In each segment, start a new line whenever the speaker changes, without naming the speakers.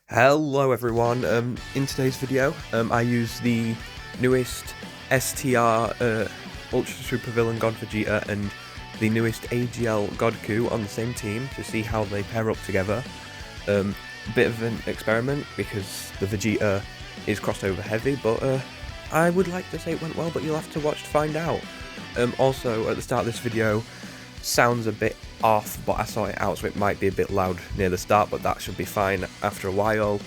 Hello everyone, in today's video, I use the newest STR Ultra Super Villain God Vegeta and the newest AGL Godku on the same team to see how they pair up together. Bit of an experiment because the Vegeta is crossover heavy, but I would like to say it went well, but you'll have to watch to find out. Also, at the start of this video, sounds a bit off, but I saw it out, so it might be a bit loud near the start, but that should be fine after a while.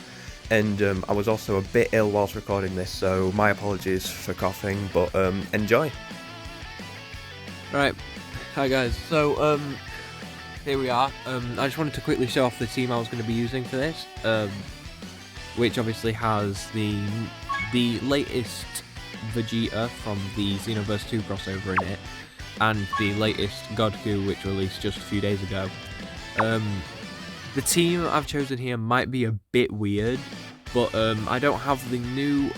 And I was also a bit ill whilst recording this, so my apologies for coughing, but enjoy.
Right, hi guys, so here we are. I just wanted to quickly show off the team I was going to be using for this, which obviously has the latest Vegeta from the Xenoverse 2 crossover in it, and the latest Godku, which released just a few days ago. The team I've chosen here might be a bit weird, but I don't have the new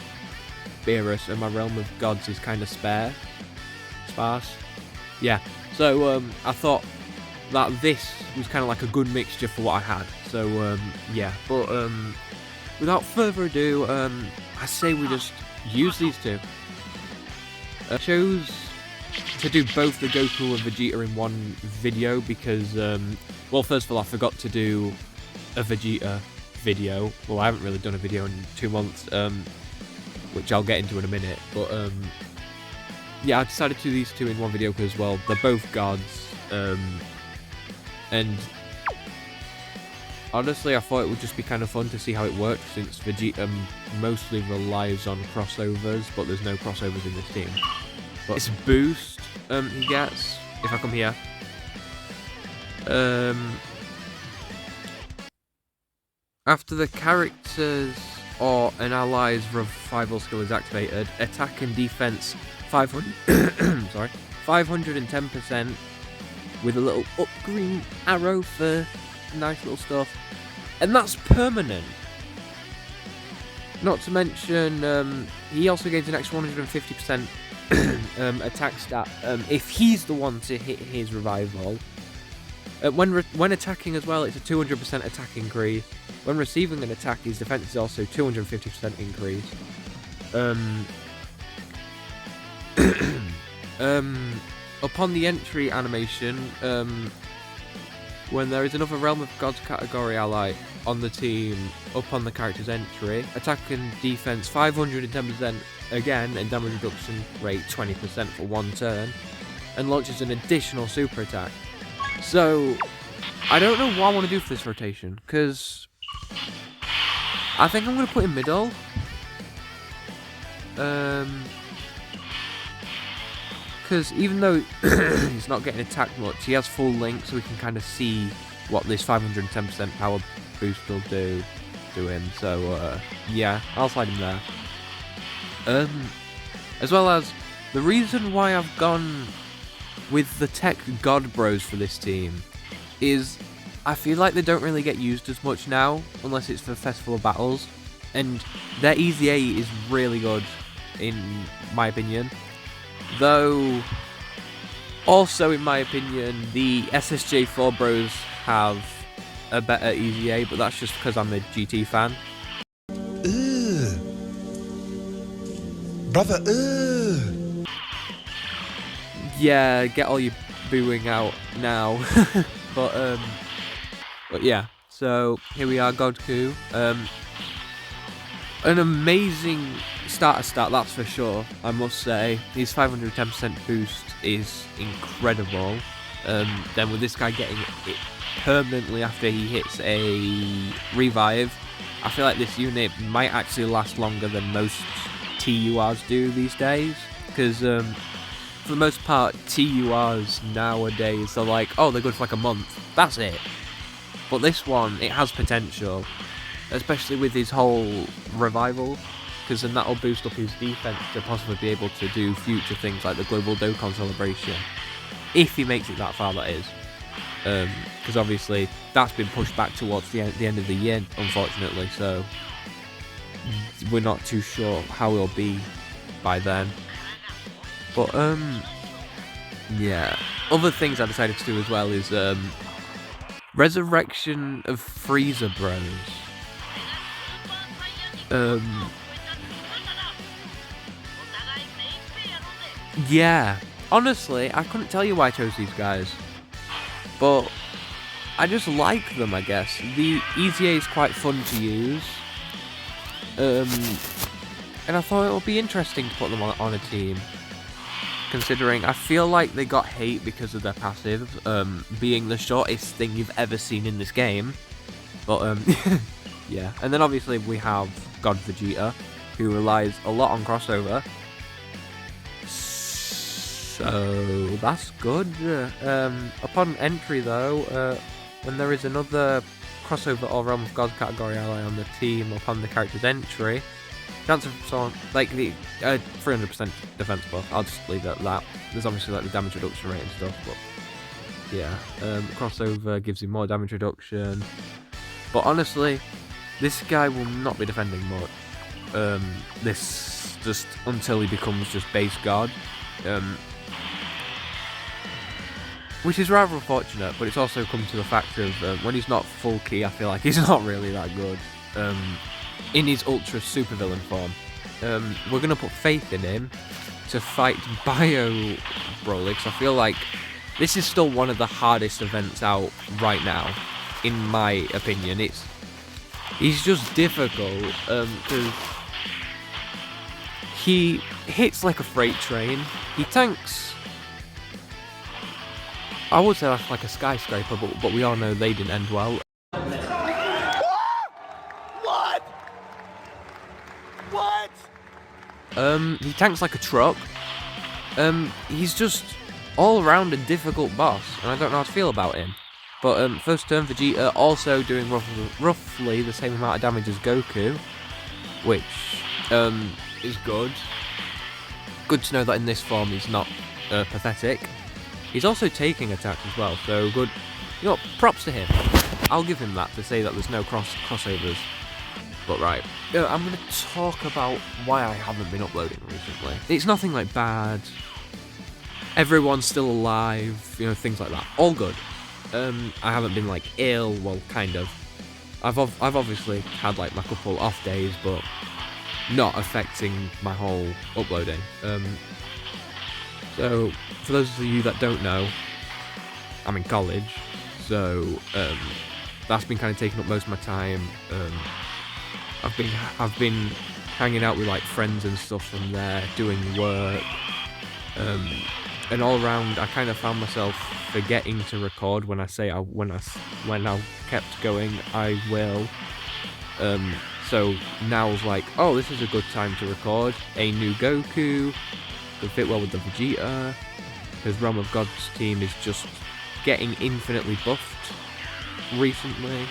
Beerus, and my Realm of Gods is kind of sparse. Yeah, so I thought that this was kind of like a good mixture for what I had. So yeah, but without further ado, I say we just use these two. I chose to do both the Goku and Vegeta in one video because, well, first of all, I forgot to do a Vegeta video. Well, I haven't really done a video in 2 months, which I'll get into in a minute. But yeah, I decided to do these two in one video because, well, they're both gods, and honestly, I thought it would just be kind of fun to see how it worked since Vegeta mostly relies on crossovers, but there's no crossovers in this team. But this boost he gets, if I come here, after the character's or an ally's revival skill is activated, attack and defense 500, sorry, 510% with a little up green arrow for nice little stuff, and that's permanent. Not to mention, he also gains an extra 150% attack stat if he's the one to hit his revival. When attacking as well, it's a 200% attack increase. When receiving an attack, his defense is also 250% increase. Upon the entry animation, when there is another Realm of Gods category ally on the team upon the character's entry, attack and defense 510% again, and damage reduction rate 20% for 1 turn, and launches an additional super attack. So, I don't know what I want to do for this rotation, because I think I'm going to put him middle. Because even though he's not getting attacked much, he has full link, so we can kind of see what this 510% power boost will do to him. So, yeah, I'll slide him there. As well as, the reason why I've gone with the Tech God Bros for this team is I feel like they don't really get used as much now, unless it's for Festival of Battles, and their Easy A is really good, in my opinion. Though, also in my opinion, the SSJ4 Bros have a better Easy A, but that's just because I'm a GT fan.
Brother,
Yeah, get all your booing out now. but yeah, so here we are, Godku. An amazing starter stat, that's for sure, I must say. His 510% boost is incredible. Then with this guy getting it permanently after he hits a revive, I feel like this unit might actually last longer than most TURs do these days, because for the most part, TURs nowadays are like, oh, they're good for like a month, that's it. But this one, it has potential, especially with his whole revival, because then that'll boost up his defense to possibly be able to do future things like the Global Dokkan celebration, if he makes it that far, that is. Because obviously, that's been pushed back towards the end of the year, unfortunately, so we're not too sure how it'll be by then. But, yeah. Other things I decided to do as well is, Resurrection of Freezer Bros. Yeah, honestly, I couldn't tell you why I chose these guys, but I just like them, I guess. The EZA is quite fun to use, and I thought it would be interesting to put them on a team, considering I feel like they got hate because of their passive, being the shortest thing you've ever seen in this game, but, yeah. And then obviously we have God Vegeta, who relies a lot on crossover, so that's good. Upon entry though, when there is another crossover or Realm of God category ally on the team upon the character's entry, chance of someone like the 300% defense buff. I'll just leave it at that. There's obviously like the damage reduction rate and stuff, but yeah, crossover gives you more damage reduction. But honestly, this guy will not be defending much. This just until he becomes just base God. Which is rather unfortunate, but it's also come to the fact of when he's not full key, I feel like he's not really that good. In his ultra supervillain form, we're gonna put faith in him to fight Bio Broly, because I feel like this is still one of the hardest events out right now, in my opinion. He's just difficult because he hits like a freight train. He tanks, I would say that's like a skyscraper, but we all know they didn't end well. What? He tanks like a truck. He's just all around a difficult boss, and I don't know how to feel about him. But first turn Vegeta also doing roughly the same amount of damage as Goku, which is good. Good to know that in this form he's not pathetic. He's also taking attacks as well, so good. You know what, props to him. I'll give him that to say that there's no crossovers. But right, I'm going to talk about why I haven't been uploading recently. It's nothing like bad. Everyone's still alive, you know, things like that. All good. I haven't been like ill, well, kind of. I've obviously had like my couple off days, but not affecting my whole uploading. So, for those of you that don't know, I'm in college, so that's been kind of taking up most of my time. I've been hanging out with like friends and stuff from there, doing work, and all around I kind of found myself forgetting to record when I say when I kept going I will. So now I was like, oh, this is a good time to record a new Goku. Could fit well with the Vegeta, because Realm of God's team is just getting infinitely buffed recently.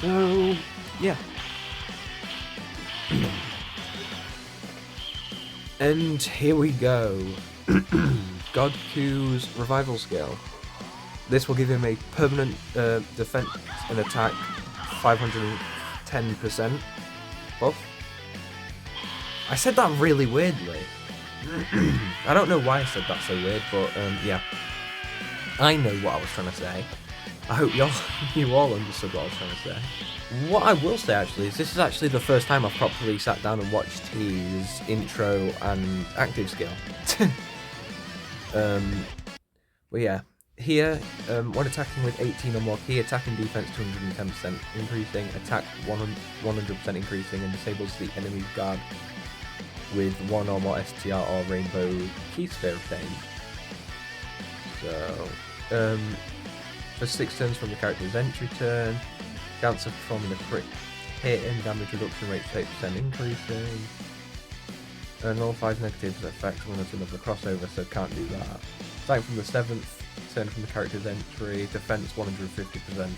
So, yeah. And here we go. Godku's revival skill. This will give him a permanent defense and attack 510% buff. I said that really weirdly. I don't know why I said that so weird, but yeah. I know what I was trying to say. I hope you all understood what I was trying to say. What I will say actually is this is actually the first time I've properly sat down and watched his intro and active skill. Well, yeah. Here, when attacking with 18 or more key, attack and defense 210% increasing, attack 100% increasing, and disables the enemy's guard with one or more STR or rainbow key sphere obtained. So, for 6 turns from the character's entry turn, chance of performing a crit hit and damage reduction rate 30% increasing. Nullifies negatives effects when there's another crossover, so can't do that. Starting from the 7th turn from the character's entry, defense 150%.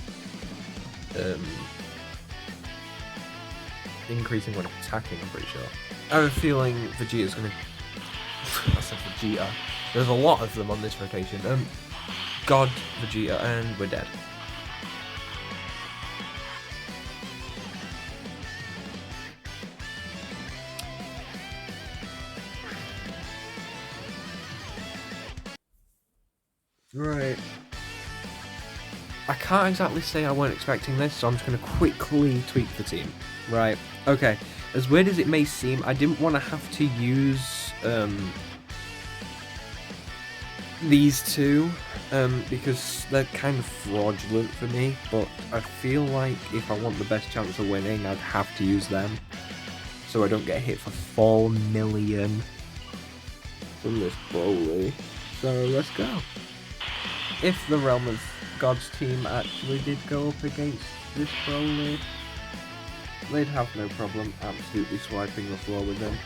Increasing when attacking, I'm pretty sure. I have a feeling Vegeta's gonna... I said Vegeta. There's a lot of them on this rotation. God, Vegeta, and we're dead. Right. I can't exactly say I weren't expecting this, so I'm just going to quickly tweak the team. Right, okay. As weird as it may seem, I didn't want to have to use these two because they're kind of fraudulent for me, but I feel like if I want the best chance of winning, I'd have to use them so I don't get hit for 4 million from this Broly. So let's go. If the Realm of God's team actually did go up against this Broly, they'd have no problem absolutely swiping the floor with him.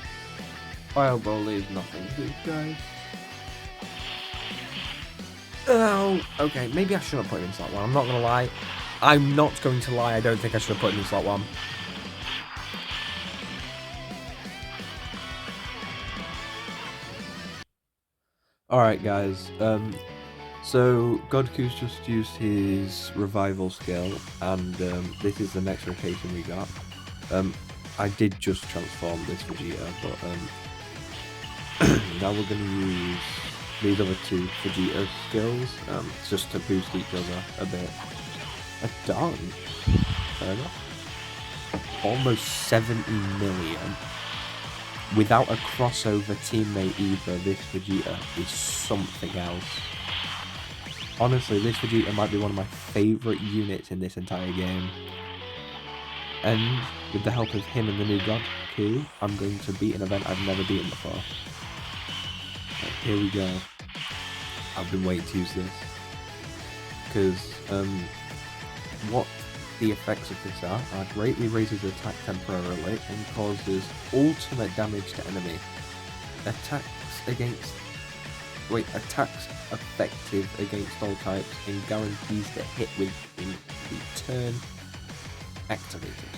Bio Broly is nothing to these guys. Oh, okay, maybe I shouldn't put him in slot 1, I'm not going to lie. I'm not going to lie, I don't think I should have put him in slot 1. Alright guys, so Godku's just used his revival skill, and this is the next rotation we got. I did just transform this Vegeta, but now we're going to use these other two Vegeta skills, just to boost each other a bit. A darn, fair enough. Almost 70 million. Without a crossover teammate either, this Vegeta is something else. Honestly, this Vegeta might be one of my favourite units in this entire game. And with the help of him and the new Godku, I'm going to beat an event I've never beaten before. Okay, here we go. I've been waiting to use this. Because, what the effects of this are greatly raises attack temporarily and causes ultimate damage to enemy. Attacks effective against all types and guarantees to hit within the turn activated.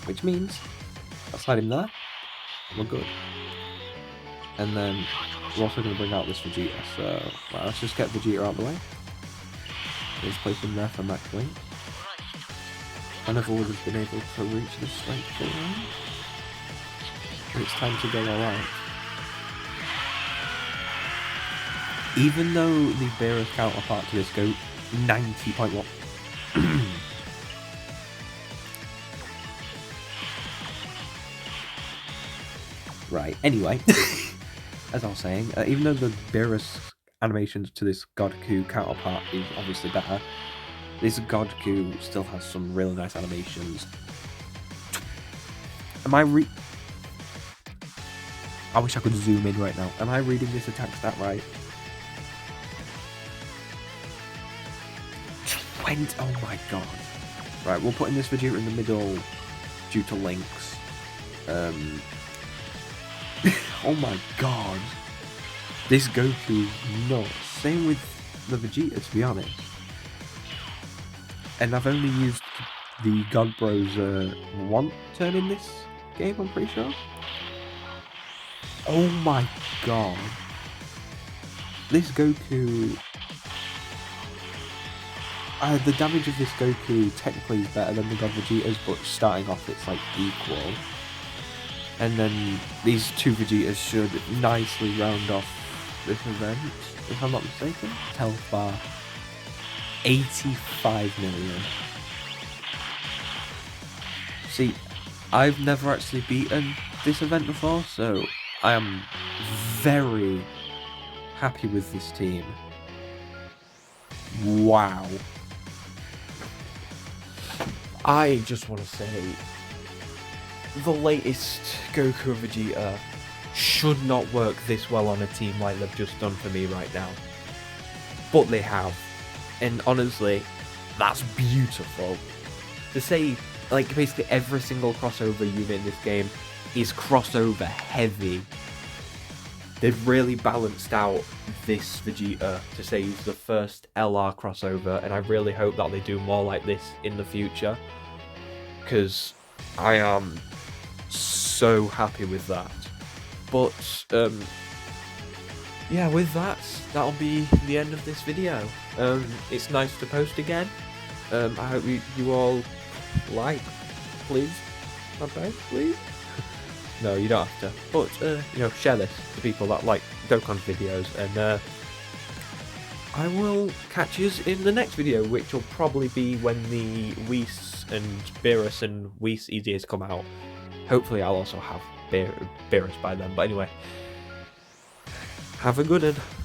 Which means, I'll slide him there, and we're good. And then, we're also going to bring out this Vegeta, so well, let's just get Vegeta out of the way. Let's place him there for max link. I never would have been able to reach this strength for him. It's time to go all out. Even though the Beerus counterpart to this go 90.1. Right, anyway, as I was saying, even though the Beerus animations to this Godku counterpart is obviously better, this Godku still has some really nice animations. I wish I could zoom in right now. Am I reading this attack stat right? 20, oh my god. Right, we're putting this Vegeta in the middle due to links. Oh my god. This Goku is nuts. Same with the Vegeta, to be honest. And I've only used the God Bros one turn in this game, I'm pretty sure. Oh my god. This Goku... the damage of this Goku technically is better than the God Vegeta's, but starting off it's like equal. And then these two Vegetas should nicely round off this event, if I'm not mistaken. Health bar. 85 million. See, I've never actually beaten this event before, so I am very happy with this team. Wow. I just want to say, the latest Goku and Vegeta should not work this well on a team like they've just done for me right now. But they have. And honestly, that's beautiful. To say, like, basically every single crossover unit in this game is crossover heavy. They've really balanced out this Vegeta to say he's the first LR crossover, and I really hope that they do more like this in the future, because I am so happy with that. But, yeah, with that, that'll be the end of this video. It's nice to post again. I hope you all like, please. Okay, please. No, you don't have to. But, you know, share this to people that like Dokkan's videos. And, I will catch you in the next video, which will probably be when the Whis and Beerus and Whis EDAs come out. Hopefully I'll also have Beerus by then, but anyway. Have a good one.